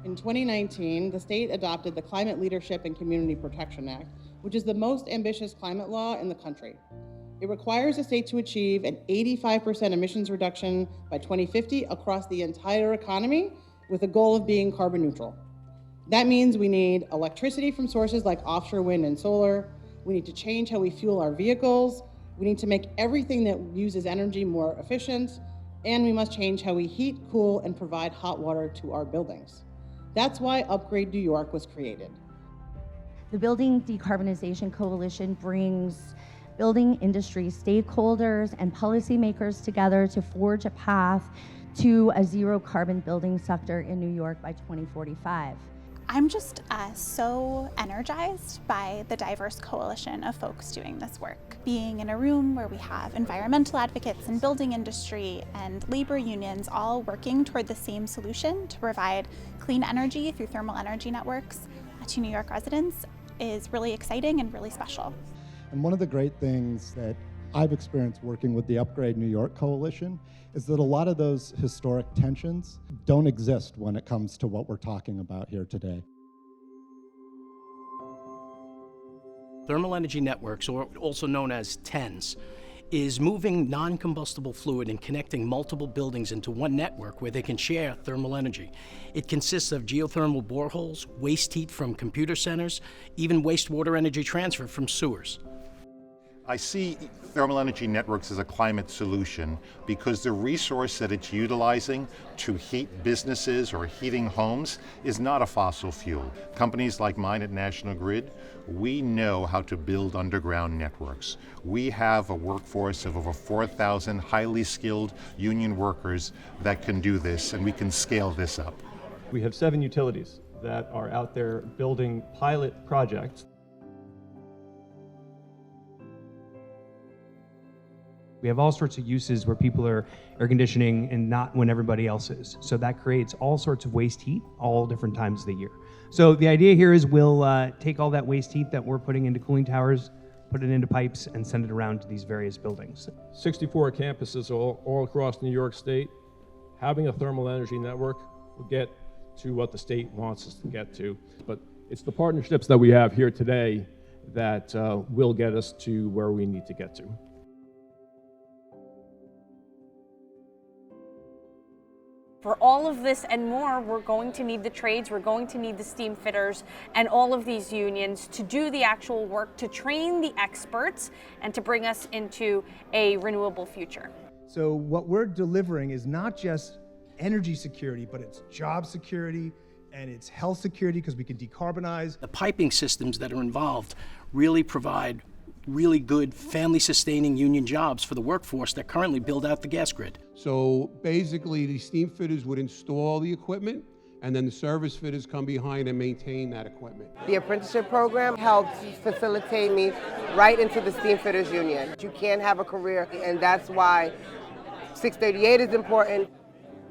In 2019, the state adopted the Climate Leadership and Community Protection Act, which is the most ambitious climate law in the country. It requires the state to achieve an 85% emissions reduction by 2050 across the entire economy, with a goal of being carbon neutral. That means we need electricity from sources like offshore wind and solar. We need to change how we fuel our vehicles. We need to make everything that uses energy more efficient. And we must change how we heat, cool, and provide hot water to our buildings. That's why Upgrade New York was created. The Building Decarbonization Coalition brings building industry stakeholders and policymakers together to forge a path to a zero carbon building sector in New York by 2045. I'm just so energized by the diverse coalition of folks doing this work. Being in a room where we have environmental advocates and building industry and labor unions all working toward the same solution to provide clean energy through thermal energy networks to New York residents is really exciting and really special. And one of the great things that I've experienced working with the Upgrade New York Coalition is that a lot of those historic tensions don't exist when it comes to what we're talking about here today. Thermal Energy Networks, or also known as TENS, is moving non-combustible fluid and connecting multiple buildings into one network where they can share thermal energy. It consists of geothermal boreholes, waste heat from computer centers, even wastewater energy transfer from sewers. I see thermal energy networks as a climate solution because the resource that it's utilizing to heat businesses or heating homes is not a fossil fuel. Companies like mine at National Grid, we know how to build underground networks. We have a workforce of over 4,000 highly skilled union workers that can do this, and we can scale this up. We have 7 utilities that are out there building pilot projects. We have all sorts of uses where people are air conditioning and not when everybody else is. So that creates all sorts of waste heat all different times of the year. So the idea here is we'll take all that waste heat that we're putting into cooling towers, put it into pipes, and send it around to these various buildings. 64 campuses all across New York State. Having a thermal energy network will get to what the state wants us to get to. But it's the partnerships that we have here today that will get us to where we need to get to. For all of this and more, we're going to need the trades, we're going to need the steam fitters and all of these unions to do the actual work, to train the experts and to bring us into a renewable future. So what we're delivering is not just energy security, but it's job security and it's health security because we can decarbonize. The piping systems that are involved really provide really good family-sustaining union jobs for the workforce that currently build out the gas grid. So basically, the steam fitters would install the equipment, and then the service fitters come behind and maintain that equipment. The apprenticeship program helped facilitate me right into the Steam Fitters Union. You can have a career, and that's why 638 is important.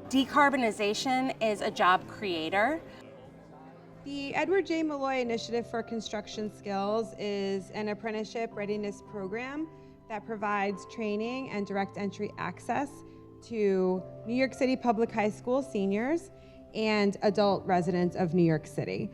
Decarbonization is a job creator. The Edward J. Malloy Initiative for Construction Skills is an apprenticeship readiness program that provides training and direct entry access to New York City Public High School seniors and adult residents of New York City.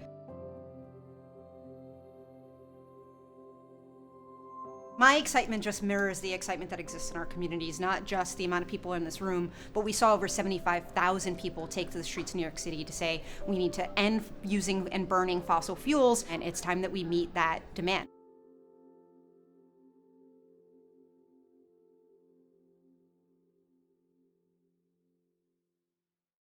My excitement just mirrors the excitement that exists in our communities, not just the amount of people in this room, but we saw over 75,000 people take to the streets of New York City to say we need to end using and burning fossil fuels, and it's time that we meet that demand.